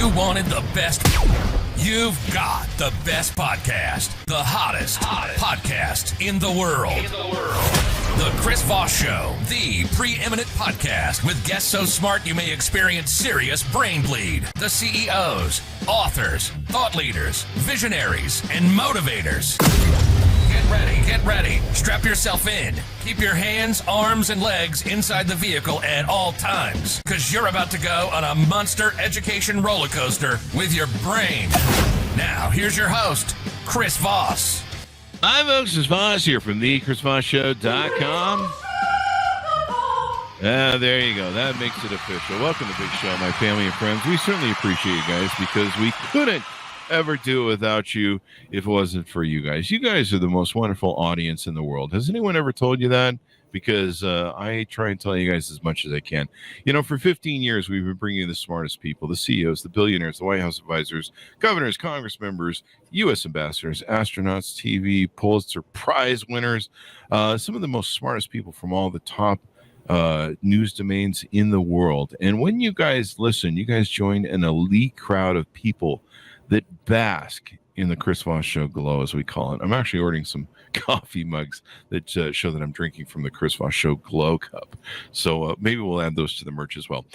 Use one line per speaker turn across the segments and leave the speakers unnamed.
You wanted the best. You've got the best podcast. The hottest podcast in the world. The Chris Voss Show, the preeminent podcast with guests so smart you may experience serious brain bleed. The CEOs, authors, thought leaders, visionaries, and motivators. Get ready. Strap yourself in. Keep your hands, arms, and legs inside the vehicle at all times, because you're about to go on a monster education roller coaster with your brain. Now, here's your host, Chris Voss.
Hi, folks. It's Voss here from thechrisvossshow.com. There you go. That makes it official. Welcome to the big show, my family and friends. We certainly appreciate you guys because we couldn't ever do it without you if it wasn't for you guys. You guys are the most wonderful audience in the world. Has anyone ever told you that? Because I try and tell you guys as much as I can. You know, for 15 years, we've been bringing you the smartest people, the CEOs, the billionaires, the White House advisors, governors, Congress members, U.S. ambassadors, astronauts, TV, Pulitzer Prize winners, some of the most smartest people from all the top news domains in the world. And when you guys listen, you guys join an elite crowd of people that bask in the Chris Voss Show glow, as we call it. I'm actually ordering some coffee mugs that show that I'm drinking from the Chris Voss Show glow cup. So maybe we'll add those to the merch as well.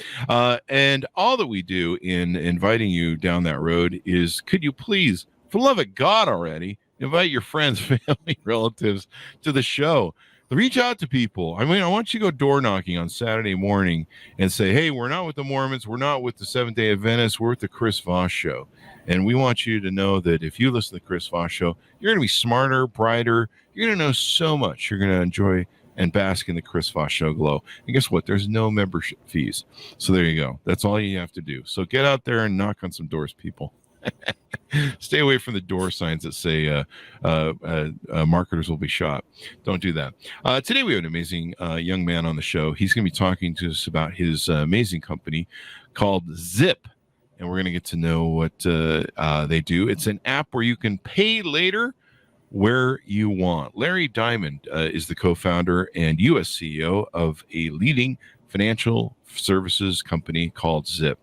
And all that we do in inviting you down that road is, could you please, for the love of God already, invite your friends, family, relatives to the show. Reach out to people. I mean, I want you to go door knocking on Saturday morning and say, hey, we're not with the Mormons. We're not with the Seventh-day Adventists. We're with the Chris Voss Show. And we want you to know that if you listen to the Chris Voss Show, you're going to be smarter, brighter. You're going to know so much. You're going to enjoy and bask in the Chris Voss Show glow. And guess what? There's no membership fees. So there you go. That's all you have to do. So get out there and knock on some doors, people. Stay away from the door signs that say marketers will be shot. Don't do that. Today we have an amazing young man on the show. He's going to be talking to us about his amazing company called Zip. And we're going to get to know what they do. It's an app where you can pay later where you want. Larry Diamond is the co-founder and U.S. CEO of a leading financial services company called Zip.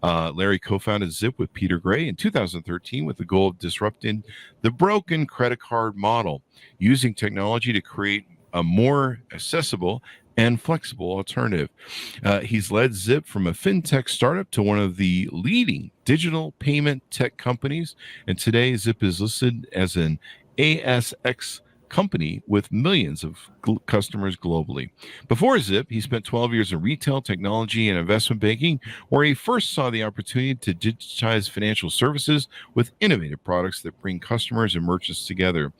Larry co-founded Zip with Peter Gray in 2013 with the goal of disrupting the broken credit card model, using technology to create a more accessible and flexible alternative. He's led Zip from a fintech startup to one of the leading digital payment tech companies. And today Zip is listed as an ASX company with millions of customers globally. Before Zip, he spent 12 years in retail, technology, and investment banking, where he first saw the opportunity to digitize financial services with innovative products that bring customers and merchants together.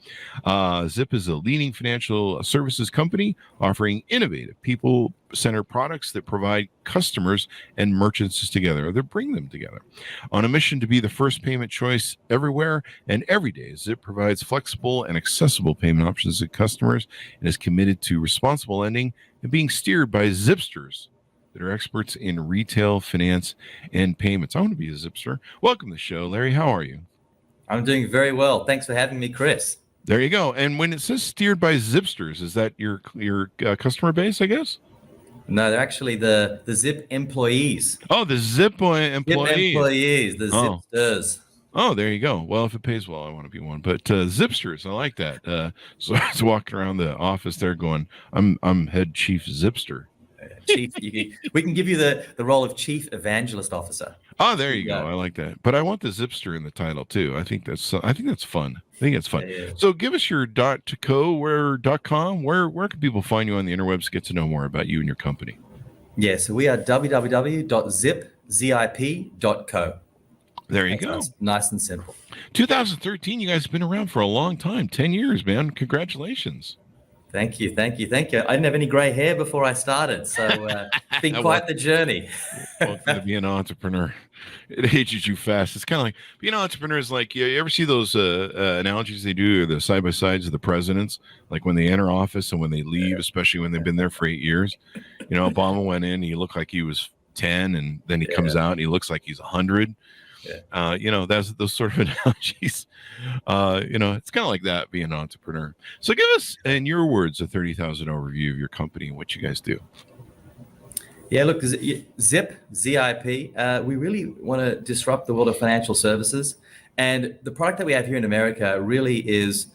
Zip is a leading financial services company offering innovative, people-centered products that provide customers and merchants together, that bring them together. On a mission to be the first payment choice everywhere and every day, Zip provides flexible and accessible payment options to customers and is committed to responsible lending and being steered by Zipsters that are experts in retail, finance, and payments. I want to be a Zipster. Welcome to the show, Larry. How are you?
I'm doing very well. Thanks for having me, Chris.
There you go. And when it says steered by Zipsters, is that your customer base, I guess?
No, they're actually the Zip employees.
Oh, the Zip employees.
Zip employees, the Zipsters.
Oh, there you go. Well, if it pays well, I want to be one. But Zipsters, I like that. So I was walking around the office there going, I'm head chief Zipster.
Chief, we can give you the role of chief evangelist officer.
Oh, there you go. I like that. But I want the Zipster in the title too. I think that's fun. I think it's fun. Yeah. So give us your .co, .com. Where can people find you on the interwebs to get to know more about you and your company?
Yeah, so we are www.zip.co.
There you go.
Nice and simple. 2013,
you guys have been around for a long time. 10 years, man. Congratulations.
Thank you. I didn't have any gray hair before I started, so it's been quite the journey.
Welcome to being an entrepreneur. It ages you fast. It's kind of like being an entrepreneur is like, you ever see those analogies they do, or the side-by-sides of the presidents, like when they enter office and when they leave, especially when they've been there for 8 years. You know, Obama went in, he looked like he was 10, and then he comes out and he looks like he's 100. That's those sort of analogies. It's kind of like that, being an entrepreneur. So give us, in your words, a 30,000 overview of your company and what you guys do.
Yeah, look, Zip, ZIP, we really want to disrupt the world of financial services. And the product that we have here in America really is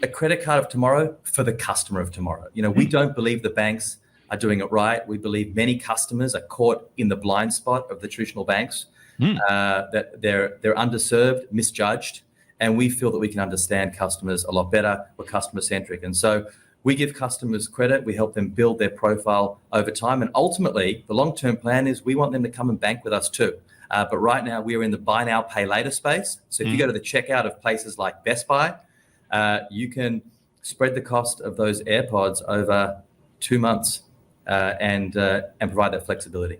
a credit card of tomorrow for the customer of tomorrow. We don't believe the banks are doing it right. We believe many customers are caught in the blind spot of the traditional banks, that they're underserved, misjudged. And we feel that we can understand customers a lot better. We're customer centric. And so we give customers credit. We help them build their profile over time. And ultimately, the long-term plan is we want them to come and bank with us too. But right now, we are in the buy now, pay later space. So if you go to the checkout of places like Best Buy, you can spread the cost of those AirPods over 2 months and provide that flexibility.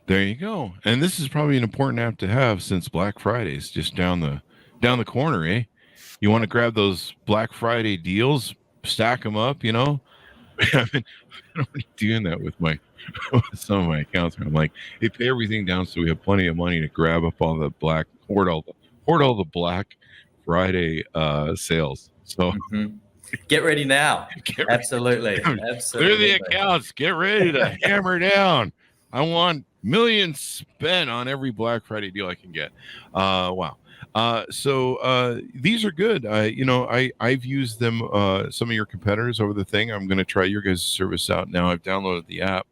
There you go. And this is probably an important app to have since Black Friday is just down the corner, eh? You want to grab those Black Friday deals, stack them up, I've been already doing that with some of my accounts. I'm like, hey, pay everything down so we have plenty of money to grab up all the hoard all the Black Friday sales. So
get ready now. Absolutely.
Clear the accounts. Get ready to hammer down. I want millions spent on every Black Friday deal I can get. Wow. So these are good. I've used them, some of your competitors over the thing. I'm going to try your guys' service out now. I've downloaded the app,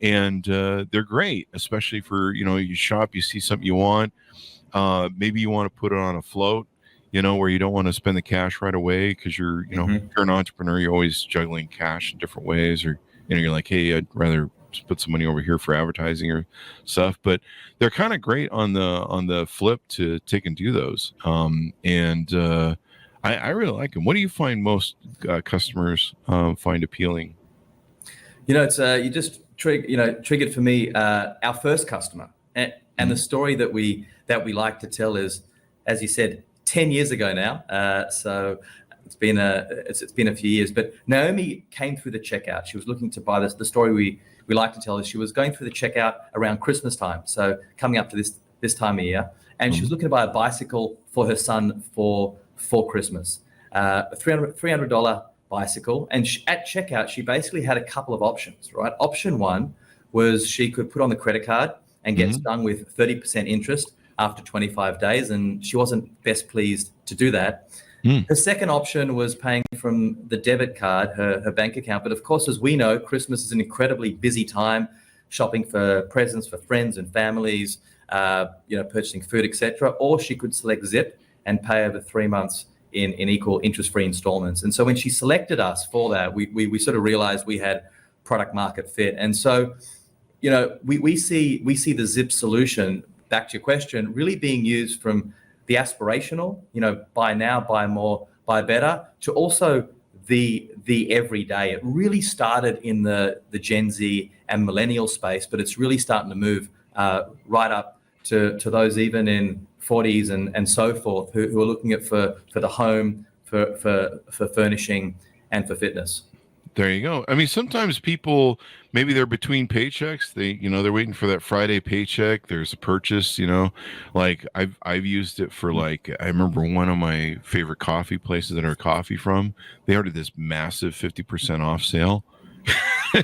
and they're great, especially for, you shop, you see something you want. Maybe you want to put it on a float, where you don't want to spend the cash right away because you're, if you're an entrepreneur, you're always juggling cash in different ways, or, you're like, hey, I'd rather put some money over here for advertising or stuff. But they're kind of great on the flip to take and do those. I really like them. What do you find most customers find appealing?
It's you just triggered for me our first customer, and the story that we like to tell is, as you said, 10 years ago now. So it's been a few years. But Naomi came through the checkout. She was looking to buy this. The story we like to tell is she was going through the checkout around Christmas time, so coming up to this time of year, and she was looking to buy a bicycle for her son for Christmas, a $300 bicycle. And at checkout, she basically had a couple of options, right? Option one was she could put on the credit card and get stung with 30% interest after 25 days, and she wasn't best pleased to do that. Her second option was paying from the debit card, her bank account. But of course, as we know, Christmas is an incredibly busy time, shopping for presents for friends and families, purchasing food, etc. Or she could select Zip and pay over 3 months in equal interest-free installments. And so when she selected us for that, we sort of realized we had product market fit. And so, we see the Zip solution, back to your question, really being used from the aspirational, buy now, buy more, buy better, to also the everyday. It really started in the Gen Z and millennial space, but it's really starting to move right up to those even in 40s and so forth who are looking at for the home, for furnishing, and for fitness.
There you go. I mean, sometimes people, maybe they're between paychecks. They're waiting for that Friday paycheck. There's a purchase, like I've used it for, like, I remember one of my favorite coffee places that I ordered coffee from. They ordered this massive 50% off sale.
So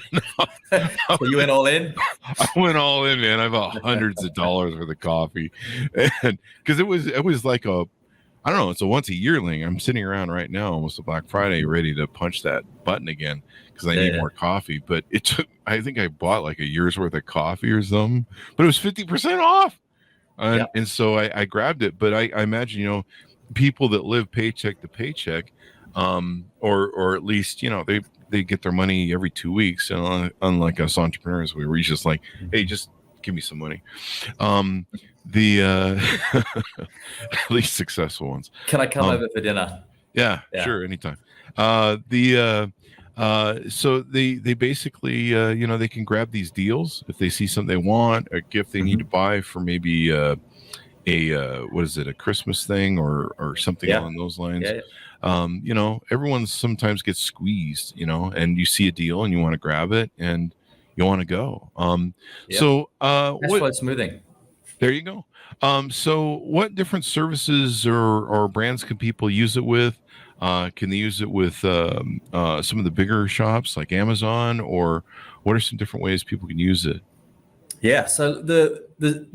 you went all in?
I went all in, man. I bought hundreds of dollars worth of coffee, and because it was like I don't know, it's a once a yearling. I'm sitting around right now, almost a Black Friday, ready to punch that button again because I need more coffee. But I think I bought like a year's worth of coffee or something, but it was 50% off. And so I grabbed it. But I imagine, people that live paycheck to paycheck, or at least, they get their money every 2 weeks. And unlike us entrepreneurs, we were just like, hey, just give me some money. The at least successful ones.
Can I come over for dinner?
Yeah, sure, anytime. So they basically they can grab these deals if they see something they want, a gift they need to buy for maybe a Christmas thing or something along those lines. Everyone sometimes gets squeezed, and you see a deal and you want to grab it and you want to go. So
cash flow smoothing.
There you go. So what different services or brands can people use it with? Can they use it with some of the bigger shops like Amazon, or what are some different ways people can use it?
Yeah, so the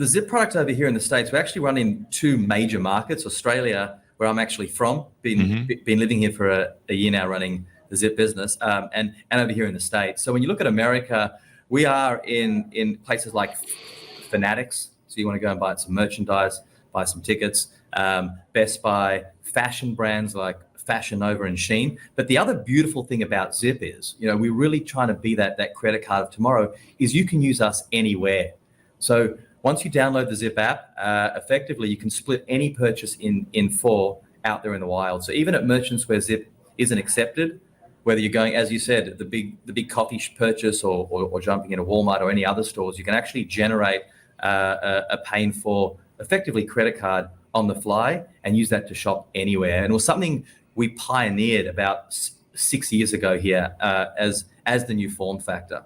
Zip product over here in the States, we actually run in two major markets: Australia, where I'm actually from, been living here for a year now, running the Zip business, and over here in the States. So when you look at America, we are in places like Fanatics. So you want to go and buy some merchandise, buy some tickets. Best Buy, fashion brands like Fashion Nova and Shein. But the other beautiful thing about Zip is, we're really trying to be that credit card of tomorrow, is you can use us anywhere. So once you download the Zip app, effectively you can split any purchase in four out there in the wild. So even at merchants where Zip isn't accepted, whether you're going, as you said, the big coffee purchase or jumping into Walmart or any other stores, you can actually generate a paying for effectively credit card on the fly and use that to shop anywhere. And it was something we pioneered about 6 years ago here as the new form factor.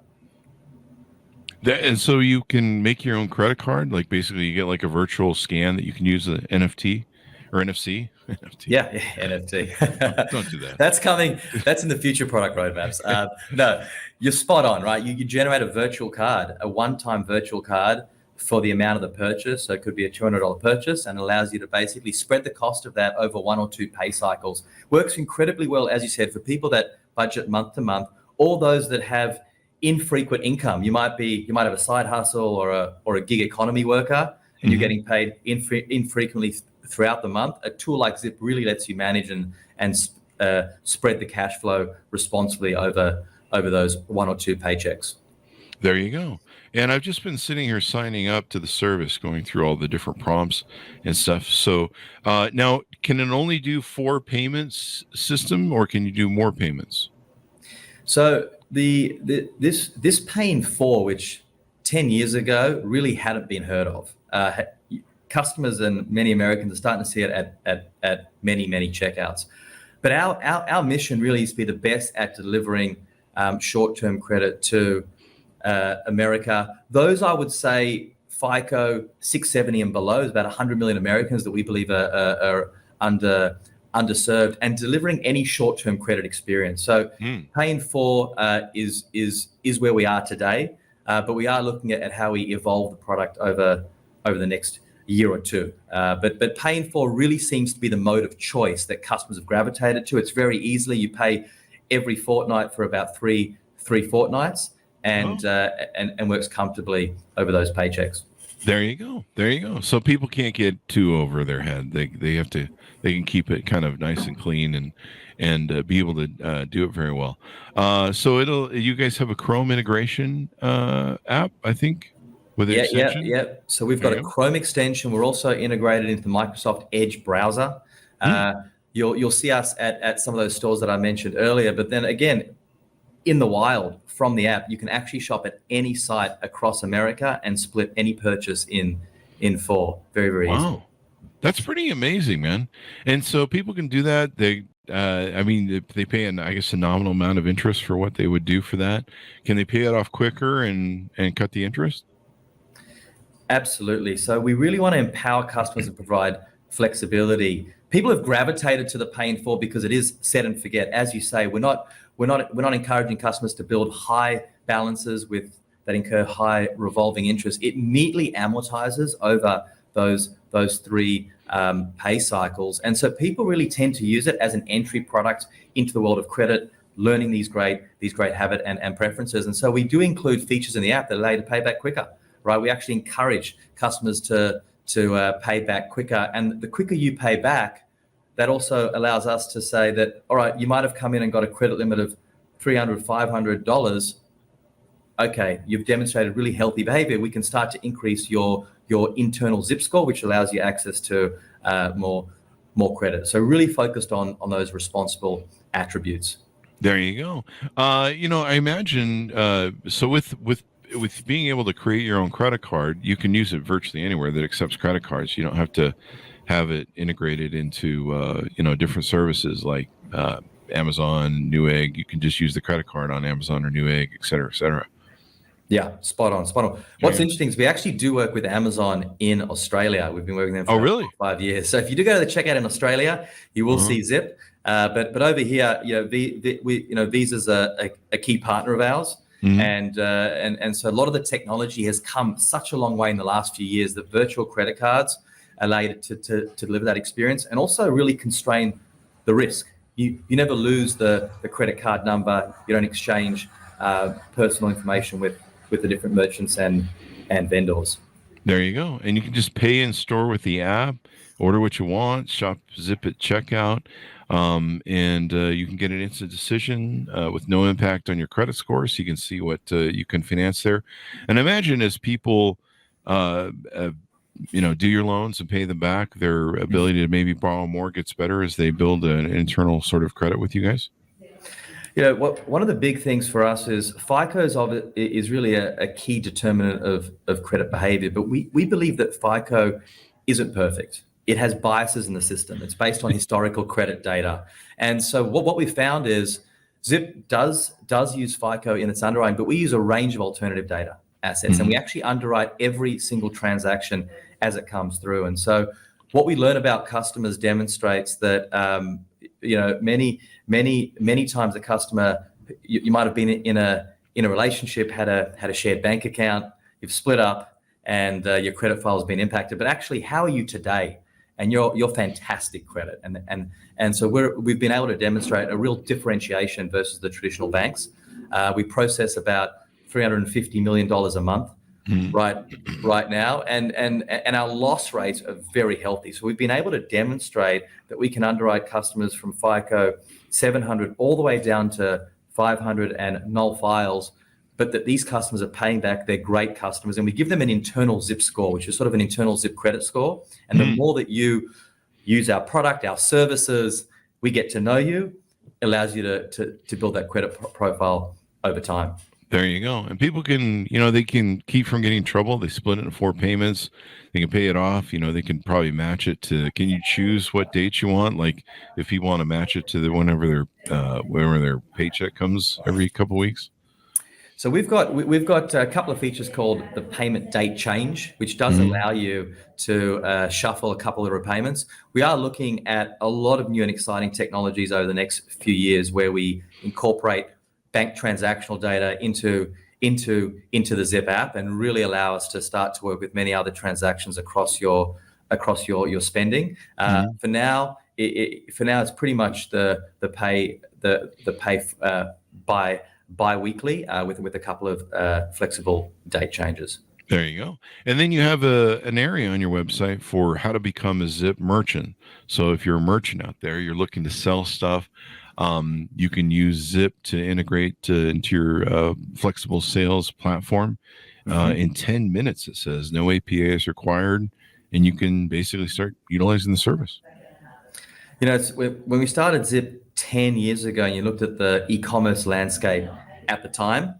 And so you can make your own credit card, like basically you get like a virtual scan that you can use, the NFT or NFC. NFT.
Yeah, NFT.
Don't do that.
That's coming. That's in the future product roadmaps. No, you're spot on, right? You generate a virtual card, a one-time virtual card for the amount of the purchase. So it could be a $200 purchase, and allows you to basically spread the cost of that over one or two pay cycles. Works incredibly well, as you said, for people that budget month to month, or those that have infrequent income. You might have a side hustle or a gig economy worker, and you're getting paid infrequently throughout the month. A tool like Zip really lets you manage and spread the cash flow responsibly over those one or two paychecks.
There you go. And I've just been sitting here signing up to the service, going through all the different prompts and stuff. So now, can it only do 4 payments system, or can you do more payments?
So this paying for, which 10 years ago really hadn't been heard of. Customers and many Americans are starting to see it at many checkouts. But our mission really is to be the best at delivering short-term credit to America. Those, I would say, FICO 670 and below, is about 100 million Americans that we believe are underserved, and delivering any short-term credit experience. So paying for is where we are today, but we are looking at how we evolve the product over the next year or two. But paying for really seems to be the mode of choice that customers have gravitated to. It's very easily, you pay every fortnight for about three fortnights, and works comfortably over those paychecks.
There you go. So people can't get too over their head. They can keep it kind of nice and clean and be able to do it very well. So you guys have a Chrome integration app, I think, with the extension?
Yeah. So we've got a Chrome extension. We're also integrated into the Microsoft Edge browser. You'll see us at some of those stores that I mentioned earlier, but then again, in the wild, from the app, you can actually shop at any site across America and split any purchase in 4. Very easy.
Wow. That's pretty amazing, man. And so people can do that. They pay a nominal amount of interest for what they would do for that. Can they pay it off quicker and cut the interest?
Absolutely. So we really want to empower customers and provide flexibility. People have gravitated to the pay in full because it is set and forget. As you say, we're not encouraging customers to build high balances that incur high revolving interest. It neatly amortizes over those 3 pay cycles, and so people really tend to use it as an entry product into the world of credit, learning these great habits and preferences. And so we do include features in the app that allow you to pay back quicker. Right? We actually encourage customers to pay back quicker, and the quicker you pay back, that also allows us to say that, all right, you might have come in and got a credit limit of $300, $500. Okay, you've demonstrated really healthy behavior. We can start to increase your internal Zip score, which allows you access to more credit. So really focused on those responsible attributes.
There you go. I imagine so with being able to create your own credit card, you can use it virtually anywhere that accepts credit cards. You don't have to have it integrated into different services like Amazon, Newegg. You can just use the credit card on Amazon or Newegg, et cetera, et cetera.
Yeah, spot on. What's interesting is we actually do work with Amazon in Australia. We've been working with them for 5 years. So if you do go to the checkout in Australia, you will see Zip. But over here, Visa's a key partner of ours. And so a lot of the technology has come such a long way in the last few years that virtual credit cards allow you to deliver that experience and also really constrain the risk. You never lose the credit card number. You don't exchange personal information with the different merchants and vendors.
There you go. And you can just pay in store with the app, order what you want, shop Zip at checkout, and you can get an instant decision with no impact on your credit score, so you can see what you can finance there. And imagine as people do your loans and pay them back, their ability to maybe borrow more gets better as they build an internal sort of credit with you guys.
One of the big things for us is FICO is really a key determinant of credit behavior, but we believe that FICO isn't perfect. It has biases in the system. It's based on historical credit data. And so what we found is Zip does use FICO in its underwriting, but we use a range of alternative data assets, and we actually underwrite every single transaction as it comes through. And so what we learn about customers demonstrates that many times a customer, you might have been in a relationship, had a shared bank account, you've split up, and your credit file has been impacted. But actually, how are you today? And you're fantastic credit, and so we've been able to demonstrate a real differentiation versus the traditional banks. We process about $350 million a month right now, and our loss rates are very healthy. So we've been able to demonstrate that we can underwrite customers from FICO 700 all the way down to 500 and null files, but that these customers are paying back. They're great customers, and we give them an internal Zip score, which is sort of an internal Zip credit score. And the more that you use our product, our services, we get to know you, allows you to build that credit profile over time.
There you go. And people can, they can keep from getting in trouble. They split it into 4 payments. They can pay it off. They can probably match it to, can you choose what dates you want? Like if people want to match it to whenever their paycheck comes every couple of weeks.
So we've got a couple of features called the payment date change, which does allow you to shuffle a couple of repayments. We are looking at a lot of new and exciting technologies over the next few years where we incorporate bank transactional data into the Zip app and really allow us to start to work with many other transactions across your spending. For now, it's pretty much the pay bi-weekly with a couple of flexible date changes.
There you go. And then you have an area on your website for how to become a Zip merchant. So if you're a merchant out there, you're looking to sell stuff, you can use Zip to integrate into your flexible sales platform. In 10 minutes, it says no APA is required, and you can basically start utilizing the service.
When we started Zip 10 years ago and you looked at the e-commerce landscape at the time,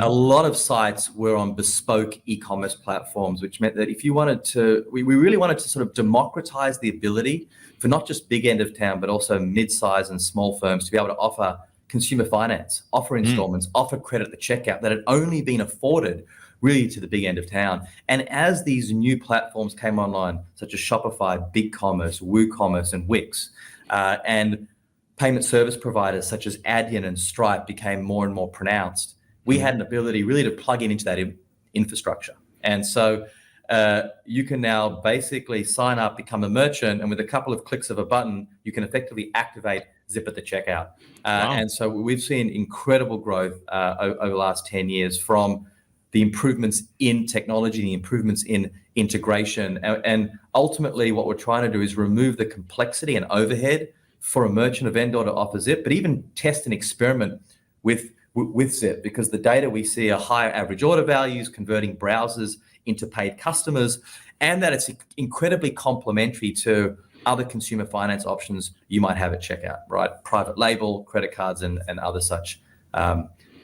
a lot of sites were on bespoke e-commerce platforms, which meant that if you wanted to, we really wanted to sort of democratize the ability for not just big end of town, but also mid-size and small firms to be able to offer consumer finance, offer installments, offer credit at the checkout that had only been afforded really to the big end of town. And as these new platforms came online, such as Shopify, BigCommerce, WooCommerce, and Wix, and payment service providers such as Adyen and Stripe became more and more pronounced, we had an ability really to plug into that infrastructure. And so you can now basically sign up, become a merchant, and with a couple of clicks of a button, you can effectively activate Zip at the checkout. Wow. And so we've seen incredible growth over the last 10 years from the improvements in technology, the improvements in integration. And ultimately, what we're trying to do is remove the complexity and overhead for a merchant or vendor to offer Zip, but even test and experiment with Zip, because the data we see are higher average order values, converting browsers into paid customers, and that it's incredibly complementary to other consumer finance options you might have at checkout, right? Private label, credit cards, and other such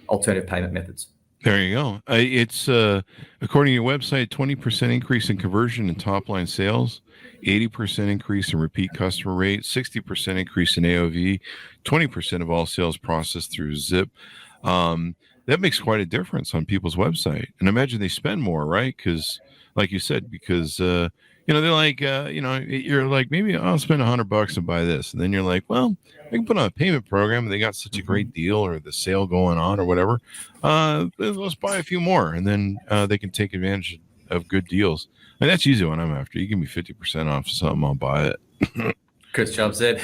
alternative payment methods.
There you go. It's according to your website, 20% increase in conversion and top line sales, 80% increase in repeat customer rate, 60% increase in AOV, 20% of all sales processed through Zip. That makes quite a difference on people's website. And imagine they spend more, right? Because, like you said, because they're like, you're like, maybe I'll spend $100 and buy this. And then you're like, well, I can put on a payment program. And they got such a great deal or the sale going on or whatever. Let's buy a few more. And then they can take advantage of good deals. And that's usually what I'm after. You give me 50% off something, I'll buy it.
Chris jumps in.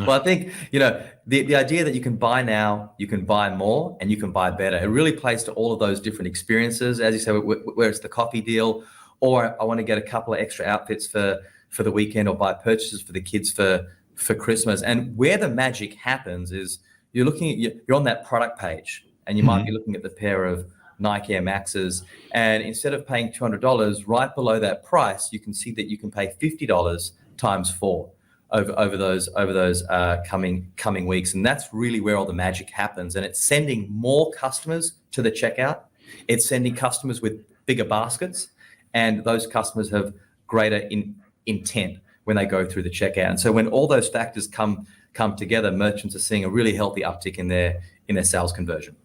Well, I think, the idea that you can buy now, you can buy more, and you can buy better. It really plays to all of those different experiences. As you say, where it's the coffee deal, or I want to get a couple of extra outfits for the weekend, or buy purchases for the kids for Christmas. And where the magic happens is you're on that product page, and you might be looking at the pair of Nike Air Maxes, and instead of paying $200, right below that price, you can see that you can pay $50 times 4 over those coming weeks. And that's really where all the magic happens. And it's sending more customers to the checkout. It's sending customers with bigger baskets, and those customers have greater intent when they go through the checkout. And so when all those factors come together, merchants are seeing a really healthy uptick in their sales conversion.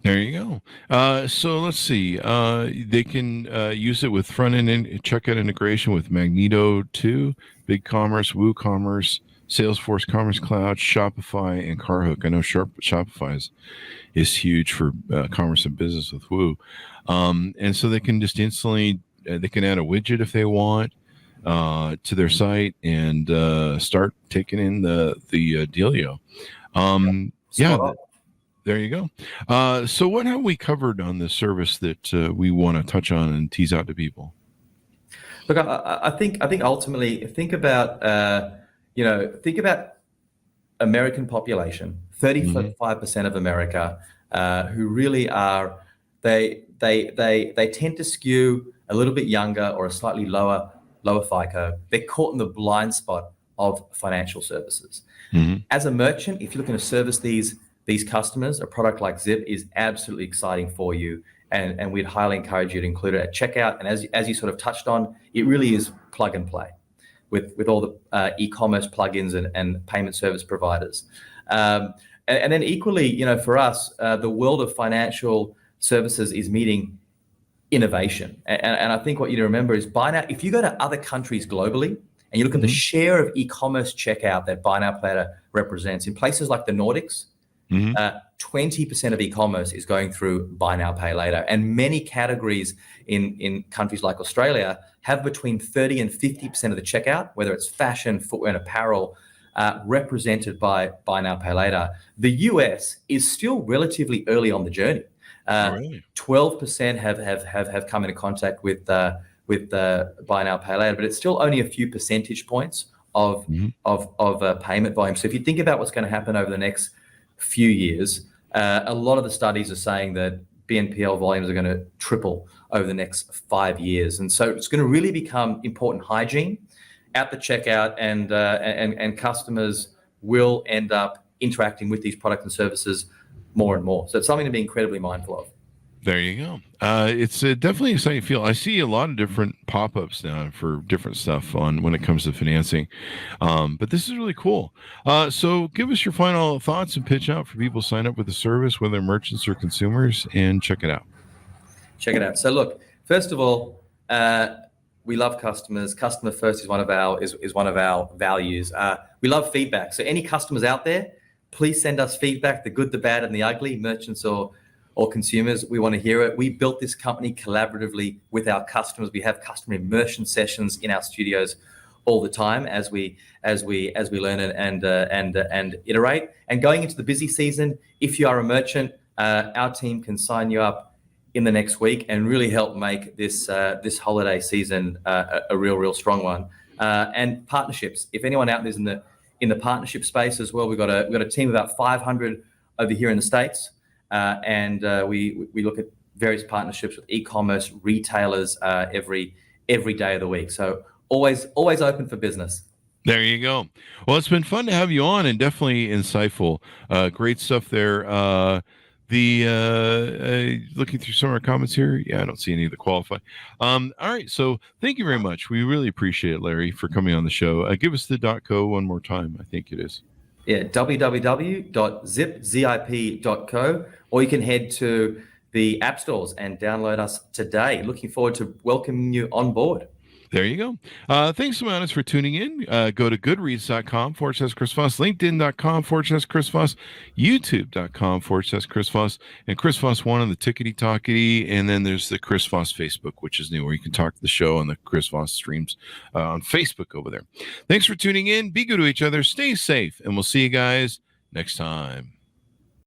There you go. So let's see. They can use it with front-end checkout integration with Magento 2, BigCommerce, WooCommerce, Salesforce Commerce Cloud, Shopify, and CarHook. I know Shopify is huge for commerce and business with Woo. And so they can just instantly, they can add a widget if they want to their site and start taking in the dealio. There you go. So what have we covered on this service that we want to touch on and tease out to people?
Look, I think ultimately think about American population, 35% of America, who really are they tend to skew a little bit younger or a slightly lower FICO. They're caught in the blind spot of financial services. As a merchant, if you're looking to service these customers, a product like Zip is absolutely exciting for you, and we'd highly encourage you to include it at checkout. And as you sort of touched on, it really is plug and play with all the e-commerce plugins and payment service providers. And then equally, for us, the world of financial services is meeting innovation. And I think what you need to remember is buy now. If you go to other countries globally and you look at the share of e-commerce checkout that buy now, pay later represents in places like the Nordics, 20% of e-commerce is going through buy now, pay later. And many categories in countries like Australia have between 30 and 50% of the checkout, whether it's fashion, footwear, and apparel, represented by buy now, pay later. The US is still relatively early on the journey. 12% have come into contact with buy now, pay later, but it's still only a few percentage points of payment volume. So if you think about what's going to happen over the next few years, a lot of the studies are saying that BNPL volumes are going to triple over the next 5 years, and so it's going to really become important hygiene at the checkout, and customers will end up interacting with these products and services more and more. So it's something to be incredibly mindful of.
There you go. It's definitely an exciting field. I see a lot of different pop-ups now for different stuff when it comes to financing. But this is really cool. So give us your final thoughts and pitch out for people to sign up with the service, whether merchants or consumers, and check it out.
Check it out. So look, first of all, we love customers. Customer first is one of our values. We love feedback. So any customers out there, please send us feedback, the good, the bad, and the ugly, merchants or consumers. We want to hear it. We built this company collaboratively with our customers. We have customer immersion sessions in our studios all the time as we learn and iterate. And going into the busy season, if you are a merchant, our team can sign you up in the next week and really help make this holiday season a real strong one. And partnerships. If anyone out there's in the partnership space as well, we've got a team of about 500 over here in the States. And we look at various partnerships with e-commerce retailers every day of the week. So always open for business.
There you go. Well, it's been fun to have you on and definitely insightful. Great stuff there. Looking through some of our comments here. Yeah, I don't see any of the qualify. All right. So thank you very much. We really appreciate it, Larry, for coming on the show. Give us the .co one more time. I think it is.
Yeah, www.zip.co, or you can head to the app stores and download us today. Looking forward to welcoming you on board.
There you go. Thanks so much for tuning in. Go to goodreads.com/Chris Voss, linkedin.com/Chris Voss, youtube.com/Chris Voss, and Chris Voss 1 on the Tickety Talkity. And then there's the Chris Voss Facebook, which is new, where you can talk to the show on the Chris Voss streams on Facebook over there. Thanks for tuning in. Be good to each other. Stay safe. And we'll see you guys next time.